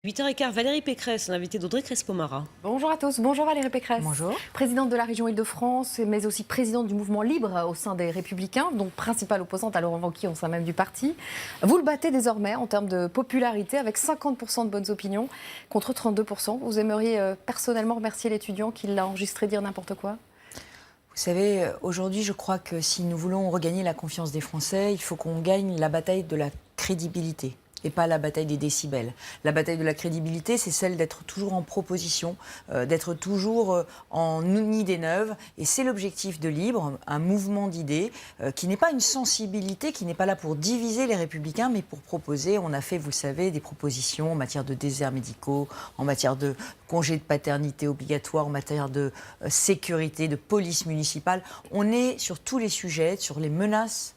8h15, Valérie Pécresse, l'invitée d'Audrey Crespo-Mara. Bonjour à tous, bonjour Valérie Pécresse. Bonjour. Présidente de la région Île-de-France, mais aussi présidente du mouvement Libre au sein des Républicains, donc principale opposante à Laurent Wauquiez au sein même du parti. Vous le battez désormais en termes de popularité avec 50% de bonnes opinions contre 32%. Vous aimeriez personnellement remercier l'étudiant qui l'a enregistré dire n'importe quoi ? Vous savez, aujourd'hui, je crois que si nous voulons regagner la confiance des Français, il faut qu'on gagne la bataille de la crédibilité et pas la bataille des décibels. La bataille de la crédibilité, c'est celle d'être toujours en proposition, d'être toujours en idée neuve. Et c'est l'objectif de Libre, un mouvement d'idées qui n'est pas une sensibilité, qui n'est pas là pour diviser les Républicains, mais pour proposer. On a fait, vous le savez, des propositions en matière de déserts médicaux, en matière de congés de paternité obligatoire, en matière de sécurité, de police municipale. On est sur tous les sujets, sur les menaces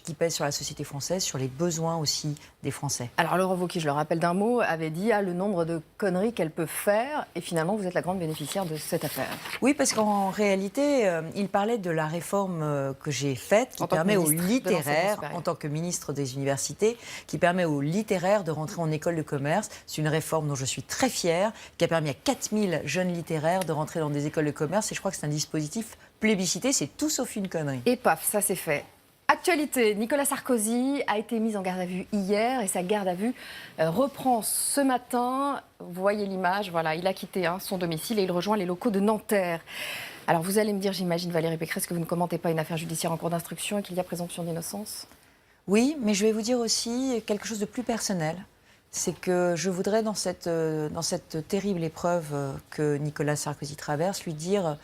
qui pèse sur la société française, sur les besoins aussi des Français. Alors Laurent Wauquiez, je le rappelle d'un mot, avait dit le nombre de conneries qu'elle peut faire, et finalement vous êtes la grande bénéficiaire de cette affaire. Oui, parce qu'en réalité, il parlait de la réforme que j'ai faite, qui permet aux littéraires, en tant que ministre des universités, qui permet aux littéraires de rentrer en école de commerce. C'est une réforme dont je suis très fière, qui a permis à 4000 jeunes littéraires de rentrer dans des écoles de commerce, et je crois que c'est un dispositif plébiscité, c'est tout sauf une connerie. Et paf, ça c'est fait. Actualité, Nicolas Sarkozy a été mis en garde à vue hier et sa garde à vue reprend ce matin. Vous voyez l'image, voilà, il a quitté son domicile et il rejoint les locaux de Nanterre. Alors vous allez me dire, j'imagine Valérie Pécresse, que vous ne commentez pas une affaire judiciaire en cours d'instruction et qu'il y a présomption d'innocence. Oui, mais je vais vous dire aussi quelque chose de plus personnel. C'est que je voudrais, dans cette terrible épreuve que Nicolas Sarkozy traverse, lui dire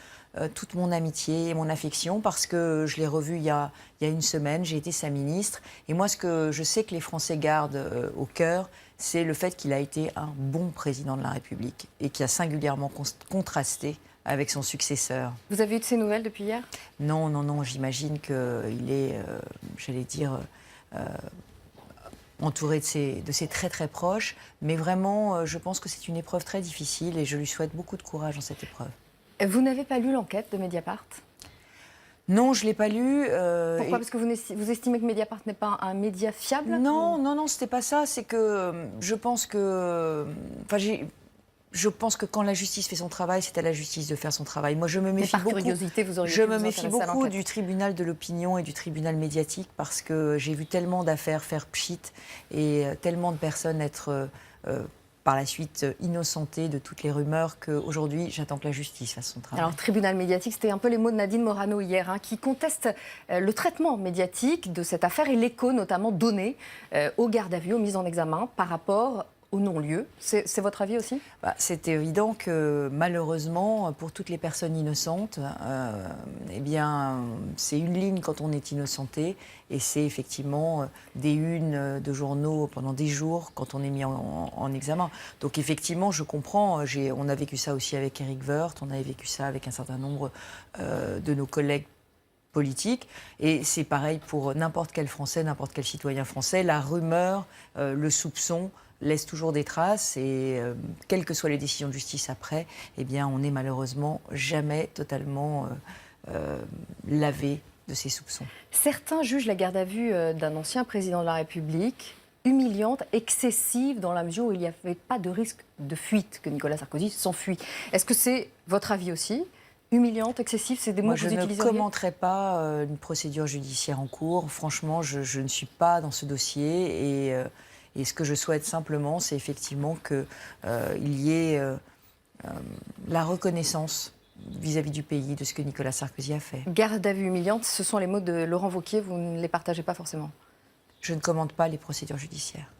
toute mon amitié et mon affection, parce que je l'ai revu il y a une semaine, j'ai été sa ministre. Et moi, ce que je sais que les Français gardent au cœur, c'est le fait qu'il a été un bon président de la République et qui a singulièrement contrasté avec son successeur. Vous avez eu de ses nouvelles depuis hier ? Non, j'imagine qu'il est, j'allais dire... entouré de ses très très proches, mais vraiment, je pense que c'est une épreuve très difficile et je lui souhaite beaucoup de courage dans cette épreuve. Vous n'avez pas lu l'enquête de Mediapart ? Non, je ne l'ai pas lu. Pourquoi ? Parce que vous estimez que Mediapart n'est pas un média fiable ? Non, c'était pas ça. C'est que je pense que... Je pense que quand la justice fait son travail, c'est à la justice de faire son travail. Moi, je me méfie beaucoup. Curiosité, vous auriez je me méfie beaucoup du tribunal de l'opinion et du tribunal médiatique parce que j'ai vu tellement d'affaires faire pchit et tellement de personnes être par la suite innocentées de toutes les rumeurs qu'aujourd'hui, j'attends que la justice fasse son travail. Alors, tribunal médiatique, c'était un peu les mots de Nadine Morano hier, qui conteste le traitement médiatique de cette affaire et l'écho notamment donné aux gardes à vue, aux mises en examen par rapport au non-lieu. C'est votre avis aussi ? C'est évident que malheureusement, pour toutes les personnes innocentes, eh bien, c'est une ligne quand on est innocenté et c'est effectivement des unes de journaux pendant des jours quand on est mis en examen. Donc effectivement, je comprends. On a vécu ça aussi avec Éric Woerth, on avait vécu ça avec un certain nombre de nos collègues politique. Et c'est pareil pour n'importe quel Français, n'importe quel citoyen français. La rumeur, le soupçon laisse toujours des traces et quelles que soient les décisions de justice après, eh bien, on n'est malheureusement jamais totalement lavé de ces soupçons. Certains jugent la garde à vue d'un ancien président de la République humiliante, excessive, dans la mesure où il n'y avait pas de risque de fuite, que Nicolas Sarkozy s'enfuit. Est-ce que c'est votre avis aussi ? Humiliante, excessive, c'est des mots que vous utiliseriez ? Je ne commenterai pas une procédure judiciaire en cours. Franchement, je ne suis pas dans ce dossier et ce que je souhaite simplement, c'est effectivement qu'il y ait la reconnaissance vis-à-vis du pays de ce que Nicolas Sarkozy a fait. Garde à vue humiliante, ce sont les mots de Laurent Wauquiez, vous ne les partagez pas forcément ? Je ne commente pas les procédures judiciaires.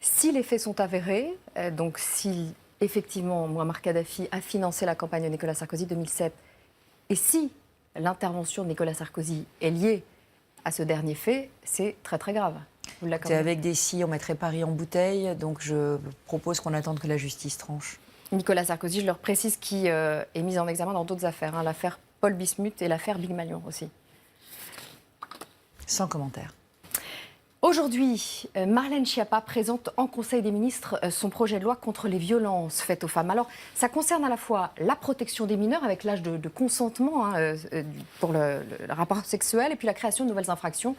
Si les faits sont avérés, donc si effectivement Mouammar Kadhafi a financé la campagne de Nicolas Sarkozy 2007, et si l'intervention de Nicolas Sarkozy est liée à ce dernier fait, c'est très très grave. Vous l'accordez ? Avec des si, on mettrait Paris en bouteille, donc je propose qu'on attende que la justice tranche. Nicolas Sarkozy, je leur précise, qui est mis en examen dans d'autres affaires, l'affaire Paul Bismuth et l'affaire Big Malion aussi. Sans commentaire. Aujourd'hui, Marlène Schiappa présente en Conseil des ministres son projet de loi contre les violences faites aux femmes. Alors, ça concerne à la fois la protection des mineurs avec l'âge de consentement pour le rapport sexuel et puis la création de nouvelles infractions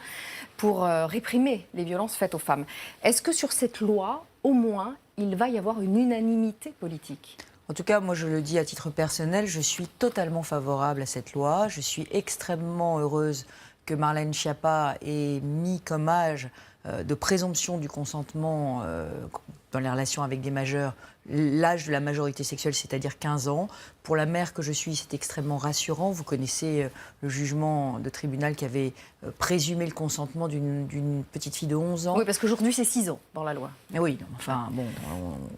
pour réprimer les violences faites aux femmes. Est-ce que sur cette loi, au moins, il va y avoir une unanimité politique. En tout cas, moi je le dis à titre personnel, je suis totalement favorable à cette loi. Je suis extrêmement heureuse que Marlène Schiappa ait mis comme âge de présomption du consentement dans les relations avec des majeurs l'âge de la majorité sexuelle, c'est-à-dire 15 ans. Pour la mère que je suis, c'est extrêmement rassurant. Vous connaissez le jugement de tribunal qui avait présumé le consentement d'une petite fille de 11 ans. Oui, parce qu'aujourd'hui, c'est 6 ans dans la loi. Oui, enfin, bon,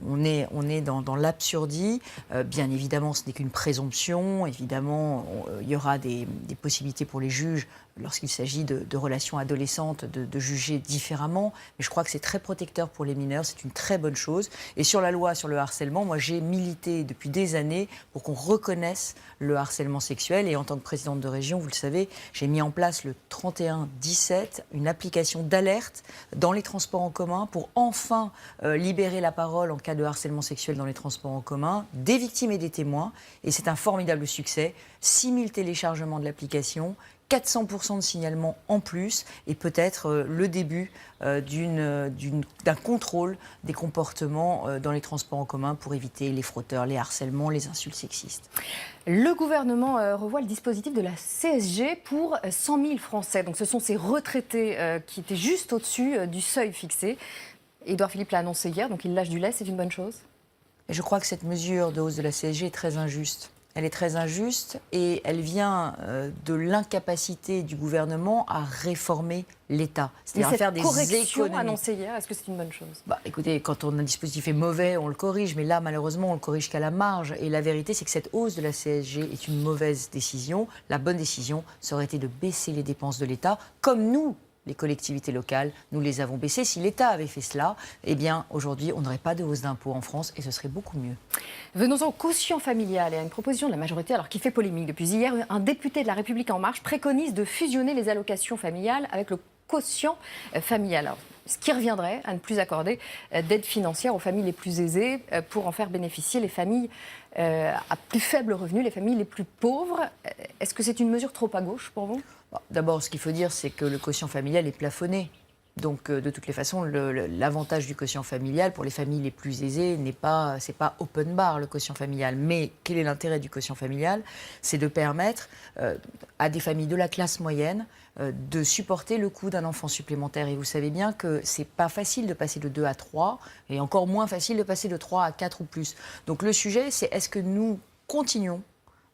on est dans l'absurdie. Bien évidemment, ce n'est qu'une présomption. Évidemment, il y aura des possibilités pour les juges, lorsqu'il s'agit de relations adolescentes, de juger différemment. Mais je crois que c'est très protecteur pour les mineurs. C'est une très bonne chose. Et sur la loi sur le harcèlement, moi, j'ai milité depuis des années pour qu'on reconnaisse le harcèlement sexuel. Et en tant que présidente de région, vous le savez, j'ai mis en place le 31-17, une application d'alerte dans les transports en commun pour enfin libérer la parole en cas de harcèlement sexuel dans les transports en commun, des victimes et des témoins. Et c'est un formidable succès. 6000 téléchargements de l'application, 400% de signalements en plus et peut-être le début d'un contrôle des comportements dans les transports en commun pour éviter les frotteurs, les harcèlements, les insultes sexistes. Le gouvernement revoit le dispositif de la CSG pour 100 000 Français. Donc ce sont ces retraités qui étaient juste au-dessus du seuil fixé. Édouard Philippe l'a annoncé hier, donc il lâche du lest, c'est une bonne chose. Et je crois que cette mesure de hausse de la CSG est très injuste. Elle est très injuste et elle vient de l'incapacité du gouvernement à réformer l'État. C'est-à-dire à faire des économies. Annoncée hier, est-ce que c'est une bonne chose ? Écoutez, quand un dispositif est mauvais, on le corrige, mais là, malheureusement, on le corrige qu'à la marge. Et la vérité, c'est que cette hausse de la CSG est une mauvaise décision. La bonne décision, ça aurait été de baisser les dépenses de l'État, comme nous, les collectivités locales, nous les avons baissées. Si l'État avait fait cela, eh bien, aujourd'hui, on n'aurait pas de hausse d'impôts en France et ce serait beaucoup mieux. Venons-en au quotient familial et à une proposition de la majorité, alors qui fait polémique depuis hier. Un député de La République En Marche préconise de fusionner les allocations familiales avec le quotient familial. Alors, ce qui reviendrait à ne plus accorder d'aide financière aux familles les plus aisées pour en faire bénéficier les familles à plus faible revenu, les familles les plus pauvres. Est-ce que c'est une mesure trop à gauche pour vous ? D'abord, ce qu'il faut dire, c'est que le quotient familial est plafonné. Donc, de toutes les façons, l'avantage du quotient familial pour les familles les plus aisées c'est pas open bar, le quotient familial. Mais quel est l'intérêt du quotient familial ? C'est de permettre à des familles de la classe moyenne de supporter le coût d'un enfant supplémentaire. Et vous savez bien que c'est pas facile de passer de 2 à 3, et encore moins facile de passer de 3 à 4 ou plus. Donc, le sujet, c'est est-ce que nous continuons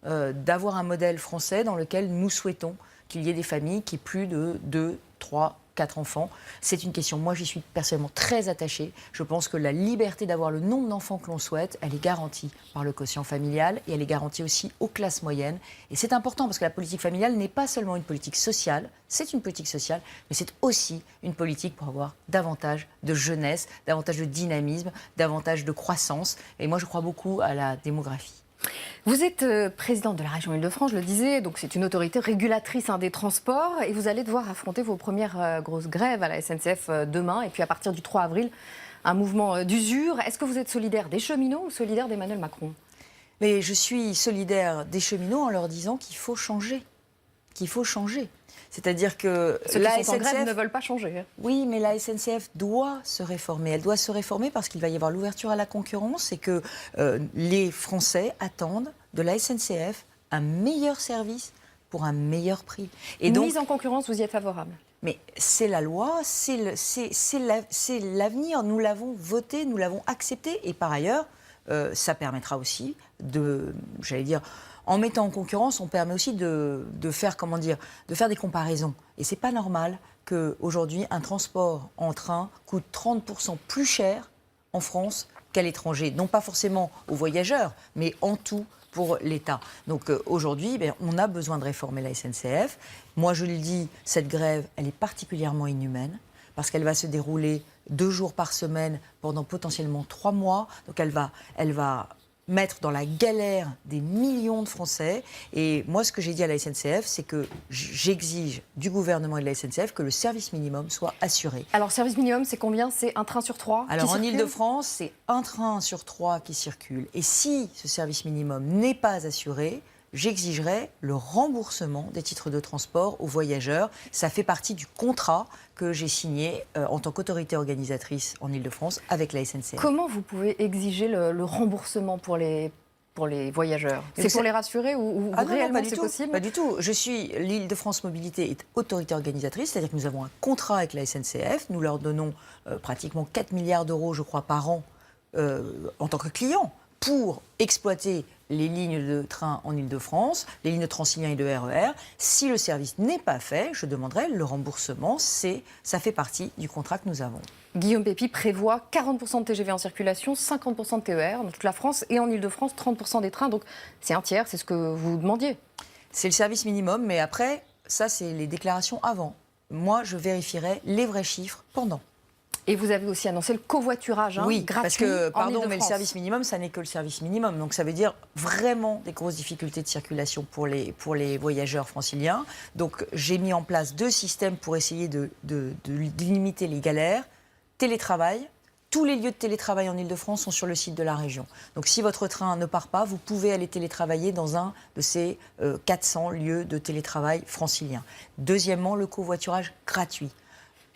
d'avoir un modèle français dans lequel nous souhaitons qu'il y ait des familles qui aient plus de 2, 3, 4 enfants. C'est une question, moi j'y suis personnellement très attachée. Je pense que la liberté d'avoir le nombre d'enfants que l'on souhaite, elle est garantie par le quotient familial et elle est garantie aussi aux classes moyennes. Et c'est important parce que la politique familiale n'est pas seulement une politique sociale, c'est une politique sociale, mais c'est aussi une politique pour avoir davantage de jeunesse, davantage de dynamisme, davantage de croissance. Et moi je crois beaucoup à la démographie. Vous êtes présidente de la région Île-de-France, je le disais, donc c'est une autorité régulatrice des transports et vous allez devoir affronter vos premières grosses grèves à la SNCF demain et puis à partir du 3 avril, un mouvement d'usure. Est-ce que vous êtes solidaire des cheminots ou solidaire d'Emmanuel Macron ? Mais je suis solidaire des cheminots en leur disant qu'il faut changer, C'est-à-dire que ceux qui sont en grève ne veulent pas changer. Oui, mais la SNCF doit se réformer. Elle doit se réformer parce qu'il va y avoir l'ouverture à la concurrence et que les Français attendent de la SNCF un meilleur service pour un meilleur prix. Et donc, mise en concurrence, vous y êtes favorable ? Mais c'est la loi, c'est l'avenir. Nous l'avons voté, nous l'avons accepté. Et par ailleurs, ça permettra aussi en mettant en concurrence, on permet aussi de faire des comparaisons. Et c'est pas normal qu'aujourd'hui, un transport en train coûte 30% plus cher en France qu'à l'étranger. Non pas forcément aux voyageurs, mais en tout pour l'État. Donc aujourd'hui, on a besoin de réformer la SNCF. Moi, je le dis, cette grève, elle est particulièrement inhumaine parce qu'elle va se dérouler 2 jours par semaine pendant potentiellement 3 mois. Donc elle va mettre dans la galère des millions de Français. Et moi, ce que j'ai dit à la SNCF, c'est que j'exige du gouvernement et de la SNCF que le service minimum soit assuré. Alors, service minimum, c'est combien ? C'est un train sur 3 ? Alors, en Île-de-France, c'est un train sur 3 qui circule. Et si ce service minimum n'est pas assuré, j'exigerai le remboursement des titres de transport aux voyageurs. Ça fait partie du contrat que j'ai signé en tant qu'autorité organisatrice en Ile-de-France avec la SNCF. Comment vous pouvez exiger le remboursement pour les voyageurs? C'est pour les rassurer ou réellement c'est possible? Pas du tout. L'Île-de-France Mobilité est autorité organisatrice, c'est-à-dire que nous avons un contrat avec la SNCF. Nous leur donnons pratiquement 4 milliards d'euros, je crois, par an en tant que client pour exploiter les lignes de train en Île-de-France, les lignes de Transilien et de RER. Si le service n'est pas fait, je demanderai le remboursement. Ça fait partie du contrat que nous avons. Guillaume Pepy prévoit 40% de TGV en circulation, 50% de TER dans toute la France et en Île-de-France, 30% des trains. Donc c'est un tiers, c'est ce que vous demandiez. C'est le service minimum, mais après, ça c'est les déclarations avant. Moi, je vérifierai les vrais chiffres pendant. Et vous avez aussi annoncé le covoiturage oui, gratuit parce que, en pardon, Île-de-France. mais le service minimum, ça n'est que le service minimum. Donc ça veut dire vraiment des grosses difficultés de circulation pour les voyageurs franciliens. Donc j'ai mis en place 2 systèmes pour essayer de limiter les galères. Télétravail. Tous les lieux de télétravail en Ile-de-France sont sur le site de la région. Donc si votre train ne part pas, vous pouvez aller télétravailler dans un de ces 400 lieux de télétravail franciliens. Deuxièmement, le covoiturage gratuit.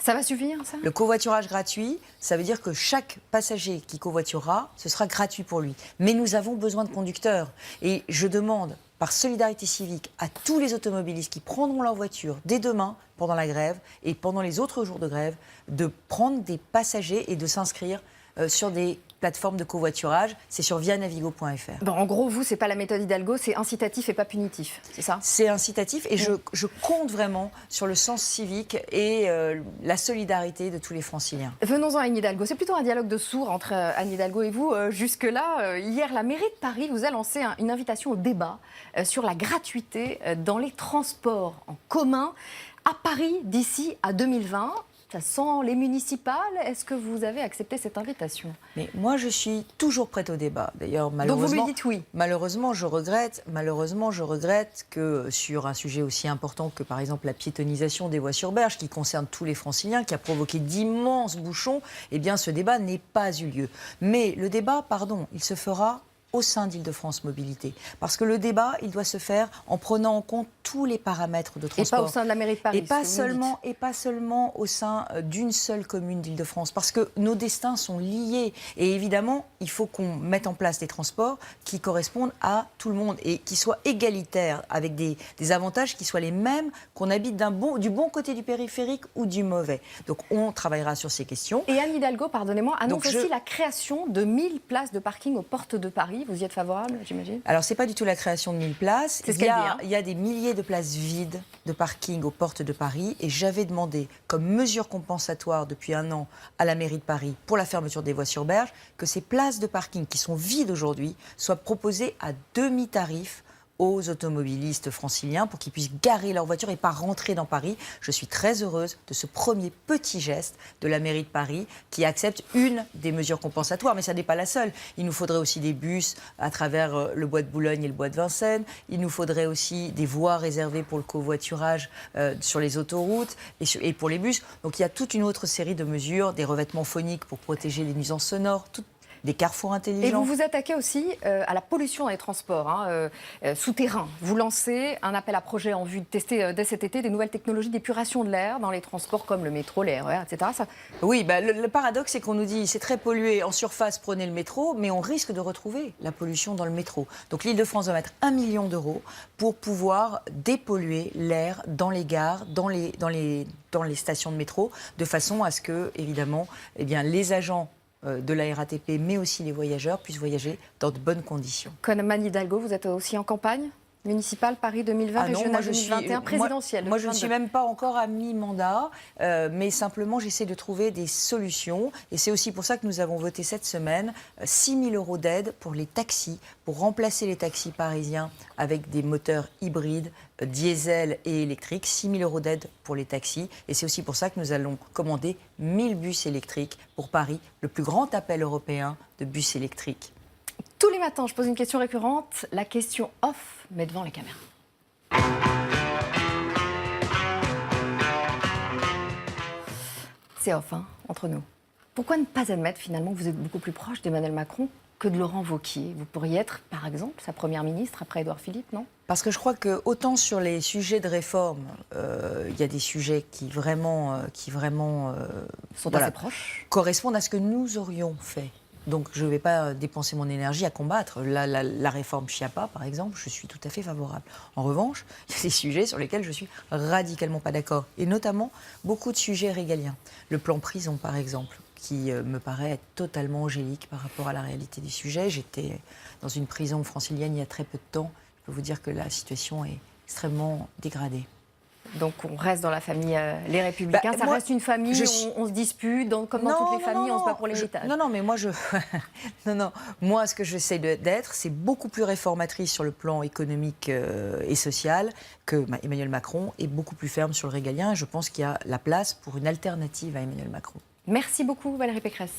Ça va suffire, ça? Le covoiturage gratuit, ça veut dire que chaque passager qui covoiturera, ce sera gratuit pour lui. Mais nous avons besoin de conducteurs. Et je demande, par solidarité civique, à tous les automobilistes qui prendront leur voiture dès demain, pendant la grève, et pendant les autres jours de grève, de prendre des passagers et de s'inscrire sur des plateformes de covoiturage. C'est sur vianavigo.fr. Bon, en gros, vous, c'est pas la méthode Hidalgo, c'est incitatif et pas punitif, c'est ça? C'est incitatif et je compte vraiment sur le sens civique et la solidarité de tous les franciliens. Venons-en à Anne Hidalgo. C'est plutôt un dialogue de sourds entre Anne Hidalgo et vous. Jusque-là, hier, la mairie de Paris vous a lancé une invitation au débat sur la gratuité dans les transports en commun à Paris d'ici à 2020. Ça sent les municipales. Est-ce que vous avez accepté cette invitation? Mais moi, je suis toujours prête au débat. D'ailleurs, donc vous lui dites oui? Malheureusement, je regrette que sur un sujet aussi important que, par exemple, la piétonisation des voies sur berge, qui concerne tous les franciliens, qui a provoqué d'immenses bouchons, eh bien, ce débat n'ait pas eu lieu. Mais le débat, il se fera au sein d'Île-de-France Mobilité. Parce que le débat, il doit se faire en prenant en compte tous les paramètres de transport. Et pas au sein de la mairie de Paris. Et pas seulement au sein d'une seule commune d'Île-de-France. Parce que nos destins sont liés. Et évidemment, il faut qu'on mette en place des transports qui correspondent à tout le monde et qui soient égalitaires, avec des avantages qui soient les mêmes, qu'on habite du bon côté du périphérique ou du mauvais. Donc on travaillera sur ces questions. Et Anne Hidalgo, pardonnez-moi, annonce aussi la création de 1000 places de parking aux portes de Paris. Vous y êtes favorable, j'imagine? Alors, ce n'est pas du tout la création de 1000 places. C'est ce qu'elle dit, hein. Il y a des milliers de places vides de parking aux portes de Paris. Et j'avais demandé, comme mesure compensatoire depuis 1 an à la mairie de Paris pour la fermeture des voies sur berge, que ces places de parking qui sont vides aujourd'hui soient proposées à demi-tarif aux automobilistes franciliens pour qu'ils puissent garer leur voiture et pas rentrer dans Paris. Je suis très heureuse de ce premier petit geste de la mairie de Paris qui accepte une des mesures compensatoires, mais ça n'est pas la seule. Il nous faudrait aussi des bus à travers le bois de Boulogne et le bois de Vincennes. Il nous faudrait aussi des voies réservées pour le covoiturage sur les autoroutes et pour les bus. Donc il y a toute une autre série de mesures, des revêtements phoniques pour protéger les nuisances sonores, des carrefours intelligents. Et vous vous attaquez aussi à la pollution dans les transports souterrains. Vous lancez un appel à projet en vue de tester dès cet été des nouvelles technologies d'épuration de l'air dans les transports comme le métro, les RER, etc. Oui, le paradoxe, c'est qu'on nous dit c'est très pollué en surface, prenez le métro, mais on risque de retrouver la pollution dans le métro. Donc l'Île-de-France va mettre 1 million d'euros pour pouvoir dépolluer l'air dans les gares, dans les stations de métro, de façon à ce que, évidemment, les agents de la RATP, mais aussi les voyageurs, puissent voyager dans de bonnes conditions. Comme Anne Hidalgo, vous êtes aussi en campagne municipale, Paris 2020, régionale 2021, présidentielle. Moi, je ne suis même pas encore à mi-mandat, mais simplement, j'essaie de trouver des solutions. Et c'est aussi pour ça que nous avons voté cette semaine 6 000 euros d'aide pour les taxis, pour remplacer les taxis parisiens avec des moteurs hybrides, diesel et électriques. 6 000 euros d'aide pour les taxis. Et c'est aussi pour ça que nous allons commander 1000 bus électriques pour Paris, le plus grand appel européen de bus électriques. Tous les matins, je pose une question récurrente, la question off, mais devant les caméras. C'est off, entre nous. Pourquoi ne pas admettre finalement que vous êtes beaucoup plus proche d'Emmanuel Macron que de Laurent Wauquiez. Vous pourriez être, par exemple, sa première ministre après Édouard Philippe, non? Parce que je crois que autant sur les sujets de réforme, il y a des sujets qui vraiment Sont voilà, assez proches. correspondent à ce que nous aurions fait. Donc je ne vais pas dépenser mon énergie à combattre. La réforme Chiappa, par exemple, je suis tout à fait favorable. En revanche, il y a des sujets sur lesquels je suis radicalement pas d'accord. Et notamment, beaucoup de sujets régaliens. Le plan prison, par exemple, qui me paraît être totalement angélique par rapport à la réalité des sujets. J'étais dans une prison francilienne il y a très peu de temps. Je peux vous dire que la situation est extrêmement dégradée. Donc on reste dans la famille Les Républicains. Ça moi, reste une famille, on se dispute, comme dans toutes les familles, on se bat pour l'héritage. Non, mais moi, moi, ce que j'essaie d'être, c'est beaucoup plus réformatrice sur le plan économique et social que Emmanuel Macron, et beaucoup plus ferme sur le régalien. Je pense qu'il y a la place pour une alternative à Emmanuel Macron. Merci beaucoup Valérie Pécresse.